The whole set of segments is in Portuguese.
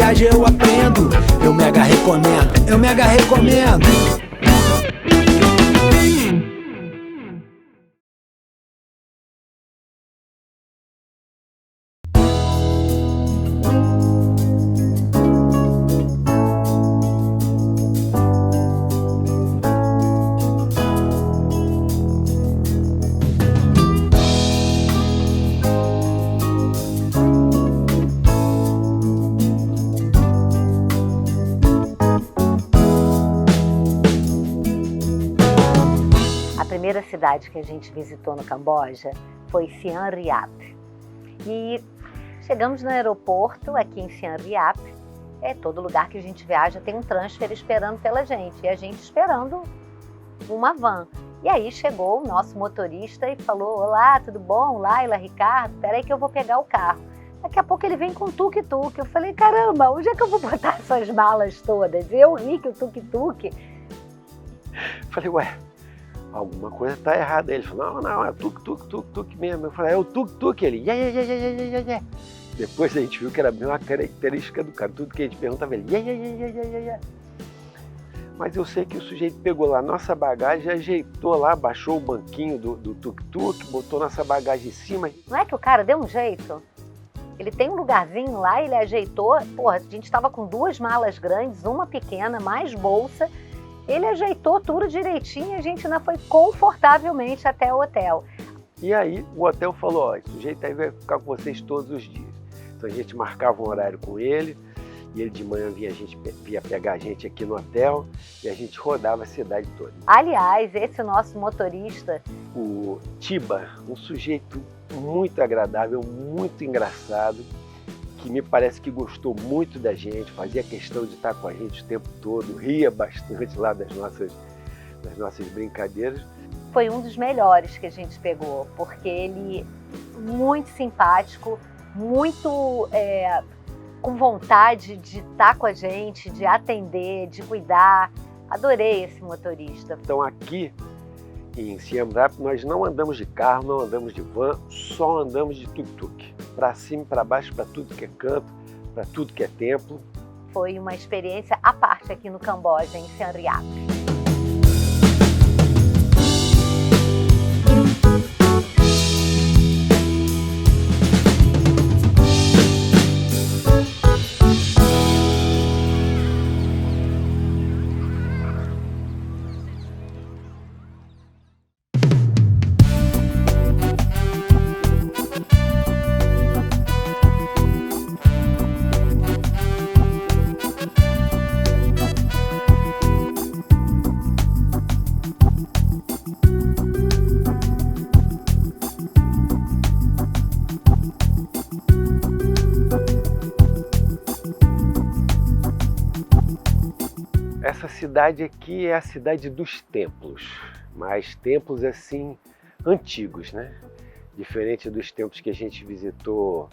viagem eu aprendo. Eu mega recomendo, eu mega recomendo. A primeira cidade que a gente visitou no Camboja foi Siem Reap. E chegamos no aeroporto aqui em Siem Reap. Todo lugar que a gente viaja tem um transfer esperando pela gente. E a gente esperando uma van. E aí chegou o nosso motorista e falou: olá, tudo bom? Laila, Ricardo, peraí que eu vou pegar o carro. Daqui a pouco ele vem com tuk-tuk. Eu falei: caramba, onde é que eu vou botar essas malas todas? Eu ri que o tuk-tuk. Falei: ué, alguma coisa tá errada. Ele falou: não, é o tuk-tuk mesmo. Eu falei: é o tuk-tuk. Ele, yeah. Depois a gente viu que era bem uma característica do cara. Tudo que a gente perguntava, ele, yeah. Mas eu sei que o sujeito pegou lá nossa bagagem, ajeitou lá, baixou o banquinho do tuk-tuk, botou nossa bagagem em cima. Não é que o cara deu um jeito? Ele tem um lugarzinho lá, ele ajeitou. Porra, a gente estava com 2 malas grandes, uma pequena, mais bolsa. Ele ajeitou tudo direitinho e a gente ainda foi confortavelmente até o hotel. E aí o hotel falou: ó, esse sujeito aí vai ficar com vocês todos os dias. Então a gente marcava um horário com ele, e ele de manhã via pegar a gente aqui no hotel, e a gente rodava a cidade toda. Aliás, esse nosso motorista, o Tiba, um sujeito muito agradável, muito engraçado, que me parece que gostou muito da gente, fazia questão de estar com a gente o tempo todo, ria bastante lá das nossas brincadeiras. foi um dos melhores que a gente pegou, porque ele muito simpático, muito com vontade de estar com a gente, de atender, de cuidar. Adorei esse motorista. Então aqui em Siem Reap nós não andamos de carro, não andamos de van, só andamos de tuk-tuk. Para cima e para baixo, para tudo que é canto, para tudo que é templo. Foi uma experiência à parte aqui no Camboja, em Siem Reap. Essa cidade aqui é a cidade dos templos, mas templos assim antigos, né? Diferente dos templos que a gente visitou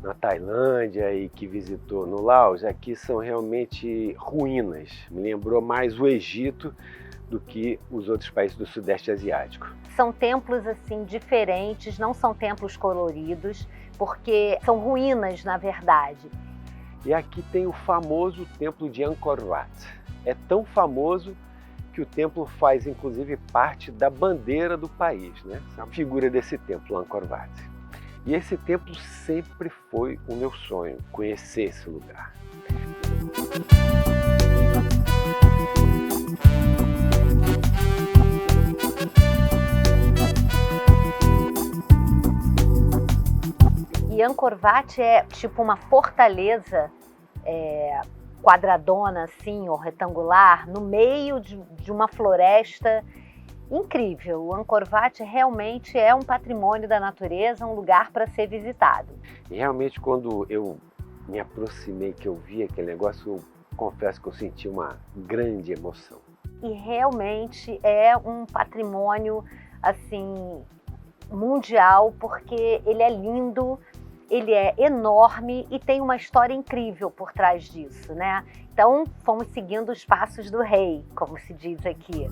na Tailândia e que visitou no Laos, aqui são realmente ruínas. Me lembrou mais o Egito do que os outros países do Sudeste Asiático. São templos assim diferentes, não são templos coloridos, porque são ruínas na verdade. E aqui tem o famoso templo de Angkor Wat. É tão famoso que o templo faz, inclusive, parte da bandeira do país, né? A figura desse templo, Angkor Wat. E esse templo sempre foi o meu sonho, conhecer esse lugar. E Angkor Wat é tipo uma fortaleza quadradona assim, ou retangular, no meio de uma floresta incrível. O Angkor Wat realmente é um patrimônio da natureza, um lugar para ser visitado. E realmente quando eu me aproximei, que eu vi aquele negócio, eu confesso que eu senti uma grande emoção. E realmente é um patrimônio assim mundial, porque ele é lindo, ele é enorme e tem uma história incrível por trás disso, né? Então, fomos seguindo os passos do rei, como se diz aqui.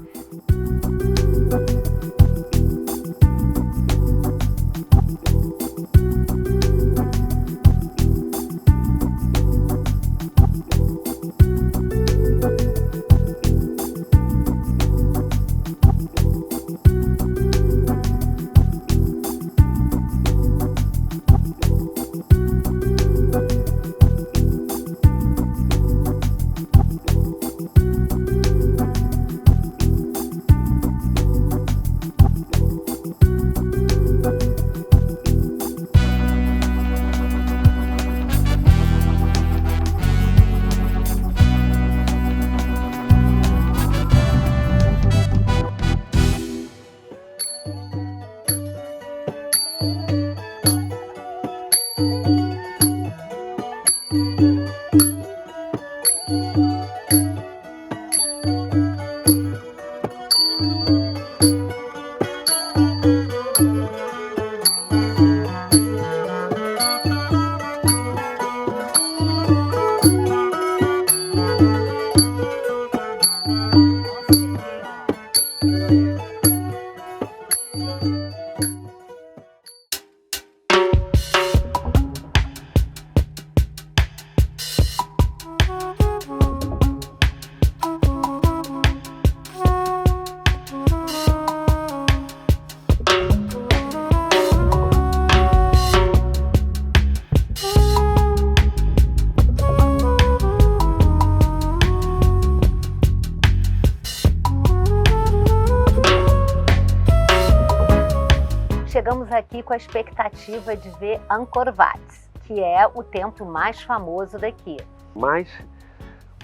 chegamos aqui com a expectativa de ver Angkor Wat, que é o templo mais famoso daqui. Mas,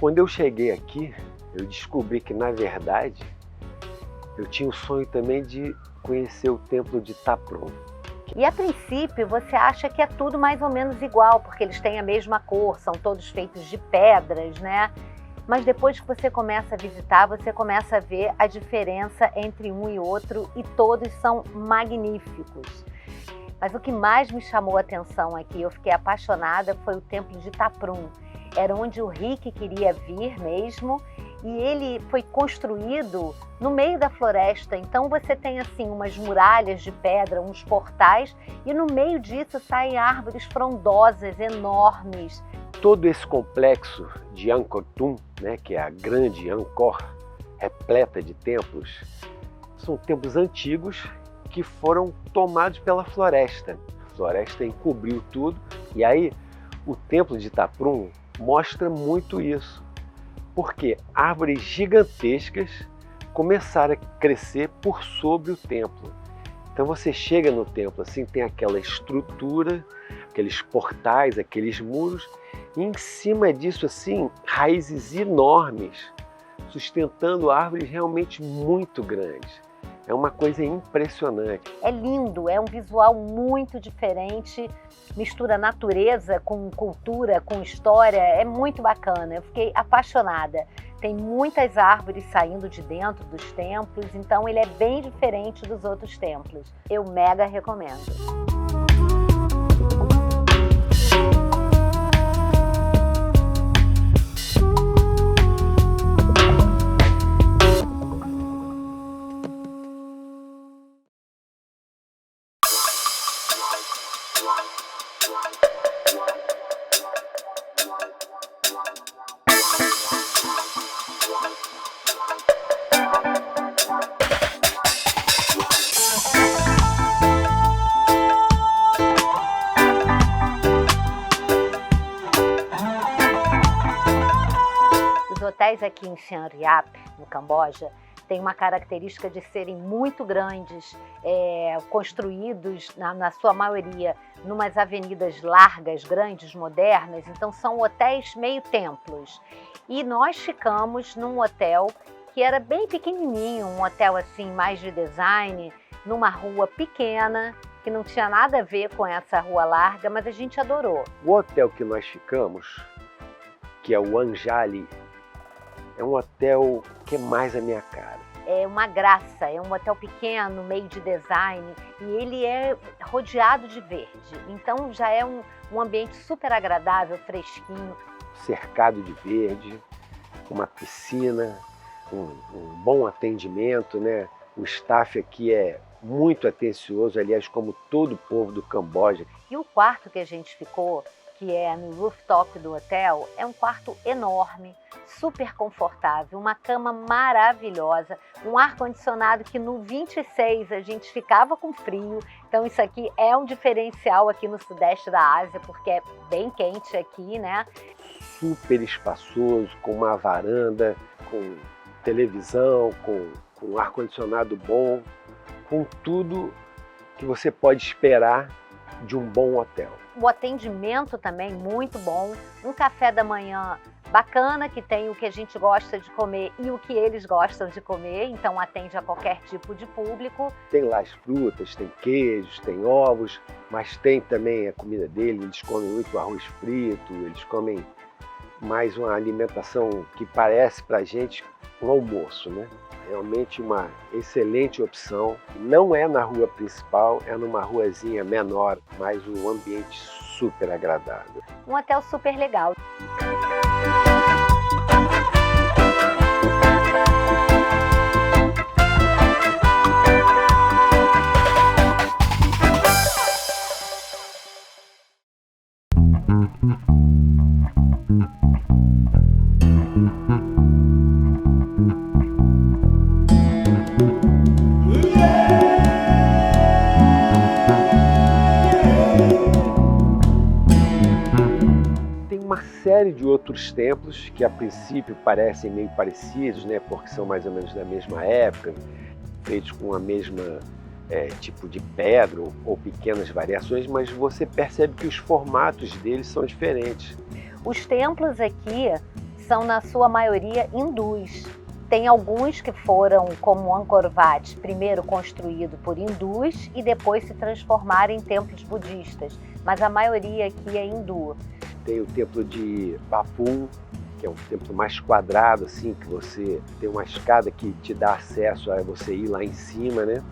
quando eu cheguei aqui, eu descobri que, na verdade, eu tinha o sonho também de conhecer o templo de Ta Prohm. E a princípio você acha que é tudo mais ou menos igual, porque eles têm a mesma cor, são todos feitos de pedras, né? Mas depois que você começa a visitar, você começa a ver a diferença entre um e outro e todos são magníficos. Mas o que mais me chamou a atenção aqui, eu fiquei apaixonada, foi o templo de Ta Prohm. Era onde o Rick queria vir mesmo e ele foi construído no meio da floresta. Então você tem assim umas muralhas de pedra, uns portais e no meio disso saem árvores frondosas, enormes. Todo esse complexo de Angkor Thom, né, que é a grande Angkor, repleta de templos, são templos antigos que foram tomados pela floresta. A floresta encobriu tudo e aí o templo de Ta Prohm mostra muito isso, porque árvores gigantescas começaram a crescer por sobre o templo. Então você chega no templo, assim, tem aquela estrutura, aqueles portais, aqueles muros, e em cima disso, assim, raízes enormes, sustentando árvores realmente muito grandes. É uma coisa impressionante. É lindo, é um visual muito diferente, mistura natureza com cultura, com história, é muito bacana. Eu fiquei apaixonada. Tem muitas árvores saindo de dentro dos templos, então ele é bem diferente dos outros templos. Eu mega recomendo. Os hotéis aqui em Siem Reap, no Camboja, têm uma característica de serem muito grandes, construídos, na sua maioria, numas avenidas largas, grandes, modernas. Então são hotéis meio templos. E nós ficamos num hotel que era bem pequenininho, um hotel assim mais de design, numa rua pequena, que não tinha nada a ver com essa rua larga, mas a gente adorou. O hotel que nós ficamos, que é o Anjali, é um hotel que é mais a minha cara. É uma graça, é um hotel pequeno, meio de design, e ele é rodeado de verde. Então já é um ambiente super agradável, fresquinho. Cercado de verde, uma piscina, um bom atendimento, né? O staff aqui é muito atencioso, aliás, como todo o povo do Camboja. E o quarto que a gente ficou, que é no rooftop do hotel, é um quarto enorme, super confortável, uma cama maravilhosa, um ar-condicionado que no 26 a gente ficava com frio. Então isso aqui é um diferencial aqui no sudeste da Ásia, porque é bem quente aqui, né? Super espaçoso, com uma varanda, com televisão, com ar-condicionado bom, com tudo que você pode esperar de um bom hotel. O atendimento também muito bom, um café da manhã bacana, que tem o que a gente gosta de comer e o que eles gostam de comer, então atende a qualquer tipo de público. Tem lá as frutas, tem queijos, tem ovos, mas tem também a comida deles, eles comem muito arroz frito, eles comem mais uma alimentação que parece pra gente um almoço, né? Realmente uma excelente opção. Não é na rua principal, é numa ruazinha menor, mas um ambiente super agradável. Um hotel super legal. Série de outros templos que a princípio parecem meio parecidos, né, porque são mais ou menos da mesma época, feitos com a mesma tipo de pedra ou pequenas variações, mas você percebe que os formatos deles são diferentes. Os templos aqui são, na sua maioria, hindus. Tem alguns que foram, como Angkor Wat, primeiro construído por hindus e depois se transformaram em templos budistas, mas a maioria aqui é hindu. Tem o templo de Bapum, que é um templo mais quadrado, assim, que você tem uma escada que te dá acesso a você ir lá em cima, né?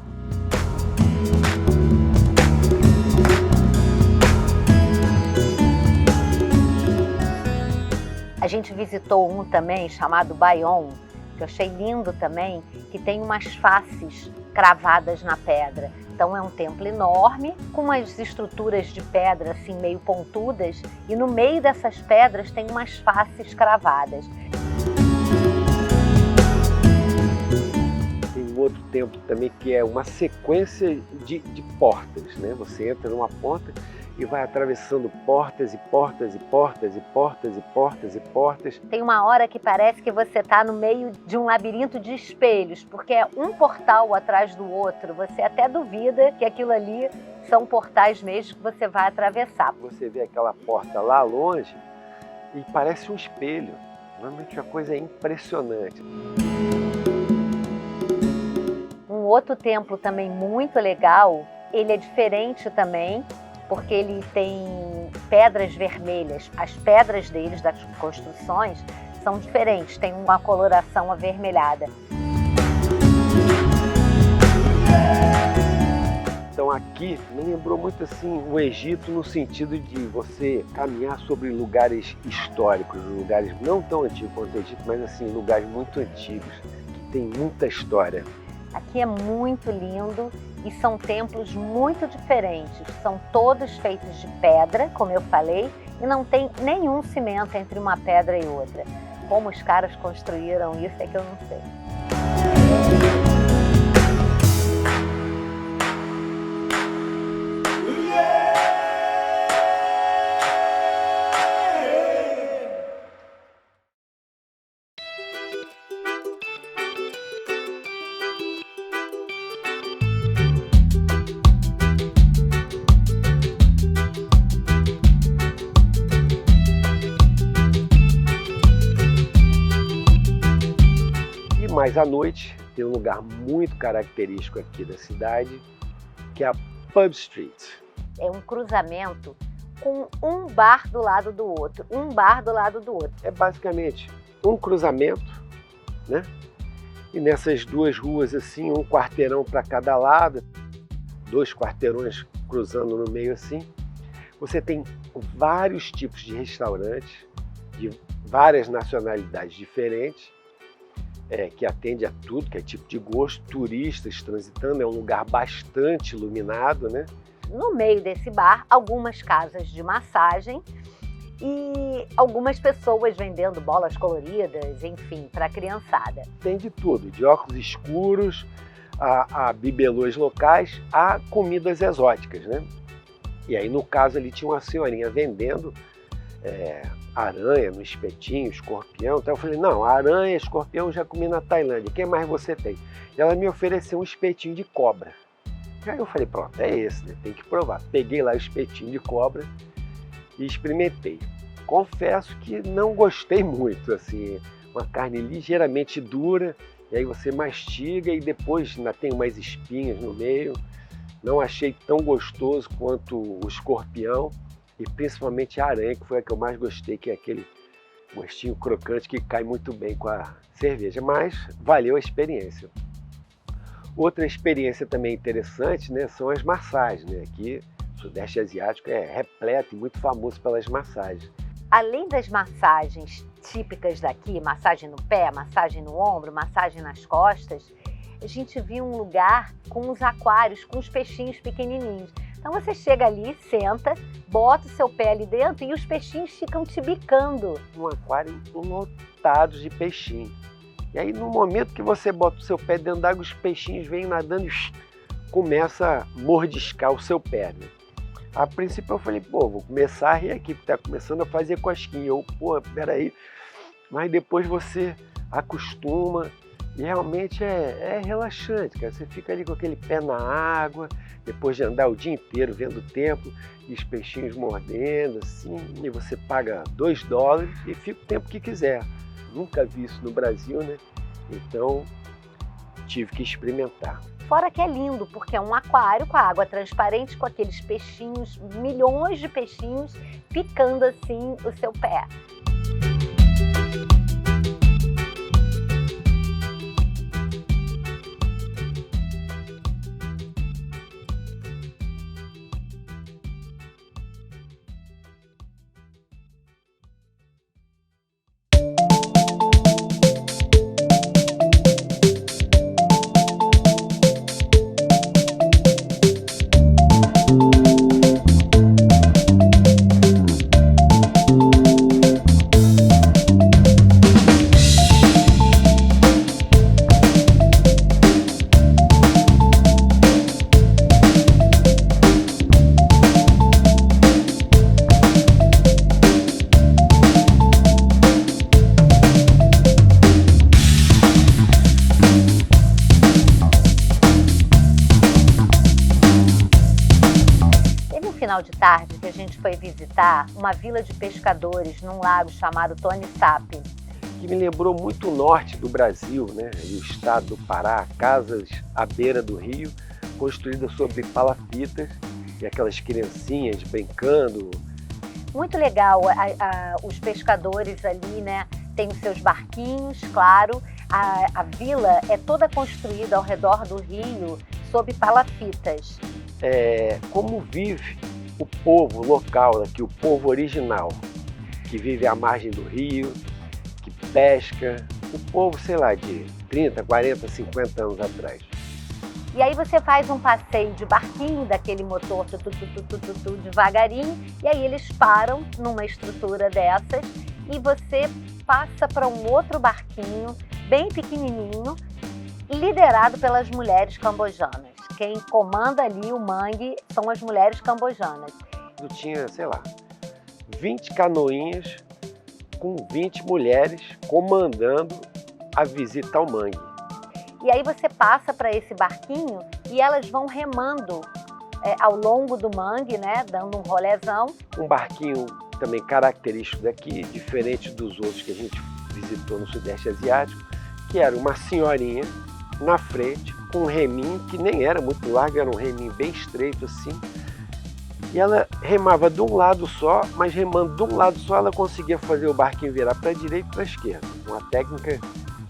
A gente visitou um também chamado Bayon, que eu achei lindo também, que tem umas faces cravadas na pedra. Então é um templo enorme, com umas estruturas de pedra assim meio pontudas, e no meio dessas pedras tem umas faces cravadas. Tem um outro templo também que é uma sequência de portas, né? Você entra numa porta e vai atravessando portas e portas e portas e portas e portas e portas. Tem uma hora que parece que você está no meio de um labirinto de espelhos, porque é um portal atrás do outro. Você até duvida que aquilo ali são portais mesmo que você vai atravessar. Você vê aquela porta lá longe e parece um espelho. Realmente uma coisa impressionante. Um outro templo também muito legal, ele é diferente também, porque ele tem pedras vermelhas. As pedras deles, das construções, são diferentes, tem uma coloração avermelhada. Então aqui me lembrou muito assim o Egito, no sentido de você caminhar sobre lugares históricos, lugares não tão antigos quanto o Egito, mas assim, lugares muito antigos, que tem muita história. Aqui é muito lindo e são templos muito diferentes. São todos feitos de pedra, como eu falei, e não tem nenhum cimento entre uma pedra e outra. Como os caras construíram isso é que eu não sei. Mas à noite tem um lugar muito característico aqui da cidade, que é a Pub Street. É um cruzamento com um bar do lado do outro, um bar do lado do outro. É basicamente um cruzamento, né? E nessas duas ruas assim, um quarteirão para cada lado, dois quarteirões cruzando no meio assim, você tem vários tipos de restaurantes, de várias nacionalidades diferentes, que atende a tudo, que é tipo de gosto, turistas transitando, é um lugar bastante iluminado, né? No meio desse bar, algumas casas de massagem e algumas pessoas vendendo bolas coloridas, enfim, para a criançada. Tem de tudo, de óculos escuros, a bibelôs locais, a comidas exóticas, né? E aí, no caso, ali tinha uma senhorinha vendendo aranha no espetinho, escorpião. Então eu falei, não, aranha, escorpião eu já comi na Tailândia, o que mais você tem? E ela me ofereceu um espetinho de cobra. Aí eu falei, pronto, é esse, né? Tem que provar. Peguei lá o espetinho de cobra e experimentei. Confesso que não gostei muito, assim, uma carne ligeiramente dura, e aí você mastiga e depois ainda tem umas espinhas no meio. Não achei tão gostoso quanto o escorpião e principalmente a aranha, que foi a que eu mais gostei, que é aquele gostinho crocante que cai muito bem com a cerveja, mas valeu a experiência. Outra experiência também interessante, né, são as massagens, né? Aqui o Sudeste Asiático é repleto e muito famoso pelas massagens. Além das massagens típicas daqui, massagem no pé, massagem no ombro, massagem nas costas, a gente viu um lugar com os aquários, com os peixinhos pequenininhos. Então você chega ali, senta, bota o seu pé ali dentro e os peixinhos ficam te bicando. Um aquário lotado de peixinho. E aí no momento que você bota o seu pé dentro d'água, os peixinhos vêm nadando e começa a mordiscar o seu pé, né? A princípio eu falei, pô, vou começar a rir aqui, porque tá começando a fazer cosquinha. Eu, pô, peraí. Mas depois você acostuma E realmente é relaxante, cara. Você fica ali com aquele pé na água, depois de andar o dia inteiro vendo o tempo e os peixinhos mordendo, assim, e você paga $2 e fica o tempo que quiser. Nunca vi isso no Brasil, né? Então, tive que experimentar. Fora que é lindo, porque é um aquário com a água transparente, com aqueles peixinhos, milhões de peixinhos, picando assim o seu pé. Final de tarde que a gente foi visitar uma vila de pescadores num lago chamado Tony Sap. Que me lembrou muito o norte do Brasil, né? E o estado do Pará, casas à beira do rio, construídas sobre palafitas e aquelas criancinhas brincando. Muito legal, os pescadores ali, né? Tem os seus barquinhos, claro. A vila é toda construída ao redor do rio sob palafitas. Como vive o povo local aqui, o povo original, que vive à margem do rio, que pesca, o povo, sei lá, de 30, 40, 50 anos atrás. E aí você faz um passeio de barquinho, daquele motor devagarinho, e aí eles param numa estrutura dessas e você passa para um outro barquinho, bem pequenininho, liderado pelas mulheres cambojanas. Quem comanda ali o mangue são as mulheres cambojanas. Eu tinha, sei lá, 20 canoinhas com 20 mulheres comandando a visita ao mangue. E aí você passa para esse barquinho e elas vão remando ao longo do mangue, né, dando um rolezão. Um barquinho também característico daqui, diferente dos outros que a gente visitou no Sudeste Asiático, que era uma senhorinha na frente, com um reminho que nem era muito largo, era um reminho bem estreito assim. E ela remava de um lado só, mas remando de um lado só ela conseguia fazer o barquinho virar para a direita e para a esquerda. Uma técnica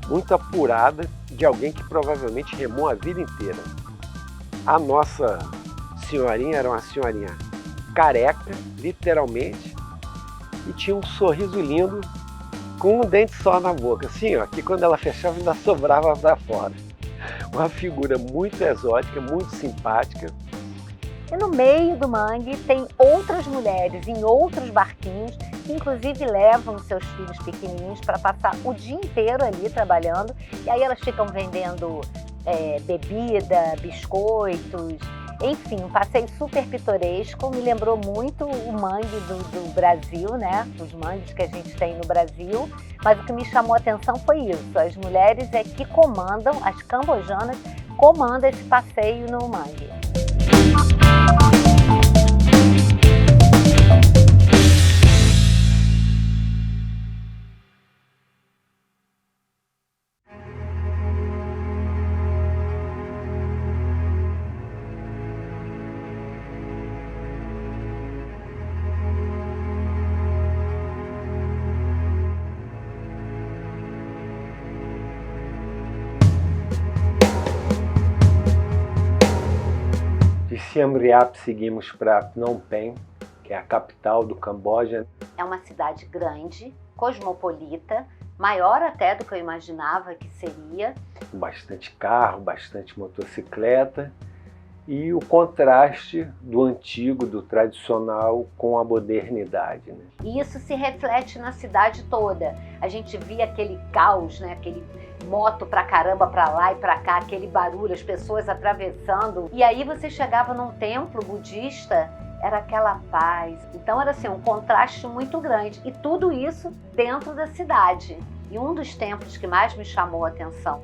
muito apurada de alguém que provavelmente remou a vida inteira. A nossa senhorinha era uma senhorinha careca, literalmente, e tinha um sorriso lindo com um dente só na boca, assim, ó, que quando ela fechava ainda sobrava para fora. Uma figura muito exótica, muito simpática. E no meio do mangue tem outras mulheres em outros barquinhos que inclusive levam seus filhos pequenininhos para passar o dia inteiro ali trabalhando. E aí elas ficam vendendo bebida, biscoitos, enfim, um passeio super pitoresco. Me lembrou muito o mangue do Brasil, né? Os mangues que a gente tem no Brasil. Mas o que me chamou a atenção foi isso. As mulheres que comandam, as cambojanas, comandam esse passeio no mangue. De Siem Reap seguimos para Phnom Penh, que é a capital do Camboja. É uma cidade grande, cosmopolita, maior até do que eu imaginava que seria. Bastante carro, bastante motocicleta e o contraste do antigo, do tradicional com a modernidade, né? E isso se reflete na cidade toda. A gente via aquele caos, né? Aquele moto pra caramba, pra lá e pra cá, aquele barulho, as pessoas atravessando. E aí você chegava num templo budista, era aquela paz. Então era assim, um contraste muito grande. E tudo isso dentro da cidade. E um dos templos que mais me chamou a atenção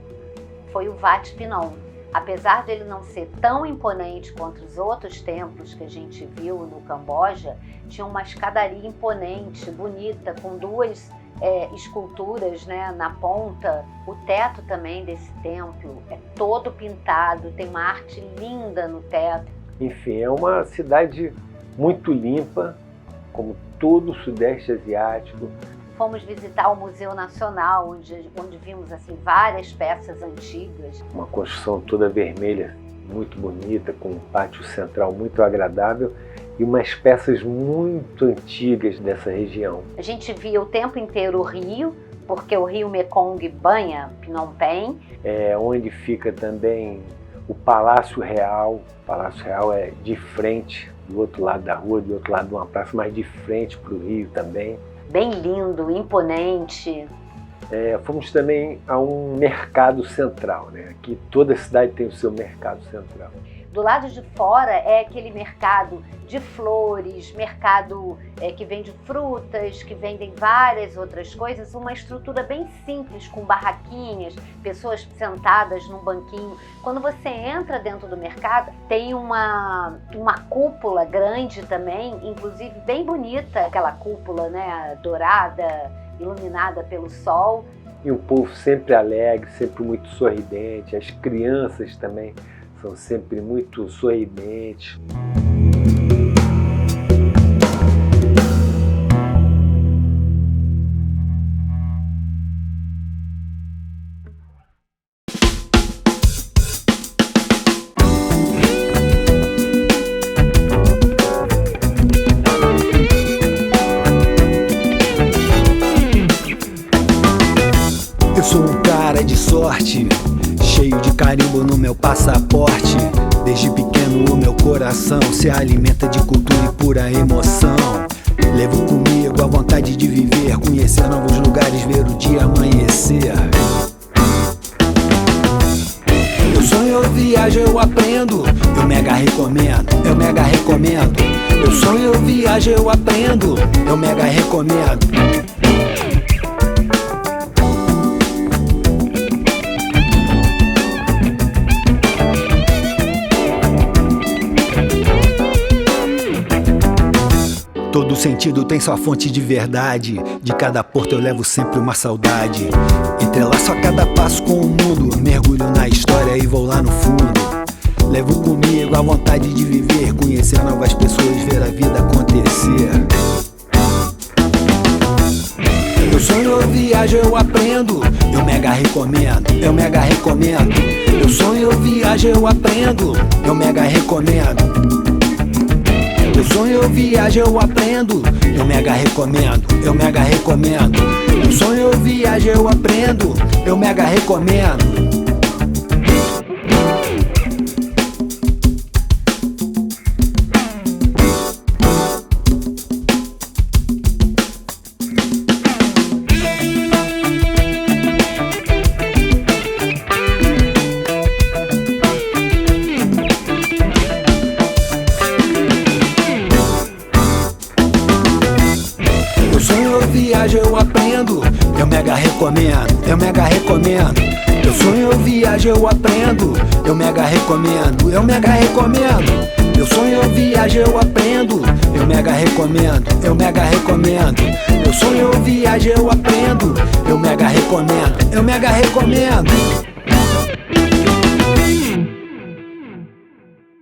foi o Wat Pinon. Apesar de ele não ser tão imponente quanto os outros templos que a gente viu no Camboja, tinha uma escadaria imponente, bonita, com duas esculturas, né, na ponta. O teto também desse templo é todo pintado, tem uma arte linda no teto. Enfim, é uma cidade muito limpa, como todo o Sudeste Asiático. Fomos visitar o Museu Nacional, onde vimos assim, várias peças antigas. Uma construção toda vermelha, muito bonita, com um pátio central muito agradável e umas peças muito antigas dessa região. A gente via o tempo inteiro o rio, porque o rio Mekong banha Phnom Penh. Onde fica também o Palácio Real. O Palácio Real é de frente, do outro lado da rua, do outro lado de uma praça, mas de frente para o rio também. Bem lindo, imponente. Fomos também a um mercado central, né? Aqui toda cidade tem o seu mercado central. Do lado de fora é aquele mercado de flores, mercado que vende frutas, que vendem várias outras coisas, uma estrutura bem simples, com barraquinhas, pessoas sentadas num banquinho. Quando você entra dentro do mercado, tem uma cúpula grande também, inclusive bem bonita, aquela cúpula, né, dourada, iluminada pelo sol. E o povo sempre alegre, sempre muito sorridente, as crianças também são sempre muito sorridentes. Eu sou um cara de sorte, cheio de carimbo no meu passaporte. Desde pequeno o meu coração se alimenta de cultura e pura emoção. Levo comigo a vontade de viver, conhecer novos lugares, ver o dia amanhecer. Eu sonho, eu viajo, eu aprendo, eu mega recomendo, eu mega recomendo. Eu sonho, eu viajo, eu aprendo, eu mega recomendo. Todo sentido tem sua fonte de verdade. De cada porto eu levo sempre uma saudade. Entrelaço a cada passo com o mundo, mergulho na história e vou lá no fundo. Levo comigo a vontade de viver, conhecer novas pessoas, ver a vida acontecer. Eu sonho, eu viajo, eu aprendo, eu mega recomendo, eu mega recomendo. Eu sonho, eu viajo, eu aprendo, eu mega recomendo. Eu sonho, eu viajo, eu aprendo, eu mega recomendo, eu mega recomendo. Eu sonho, eu viajo, eu aprendo, eu mega recomendo. Eu aprendo, eu mega recomendo, eu mega recomendo. Eu sonho, eu viajo, eu aprendo, eu mega recomendo, eu mega recomendo. Eu sonho, eu viajo, eu aprendo, eu mega recomendo, eu mega recomendo. Eu sonho, eu viajo, eu aprendo, eu mega recomendo, eu mega recomendo.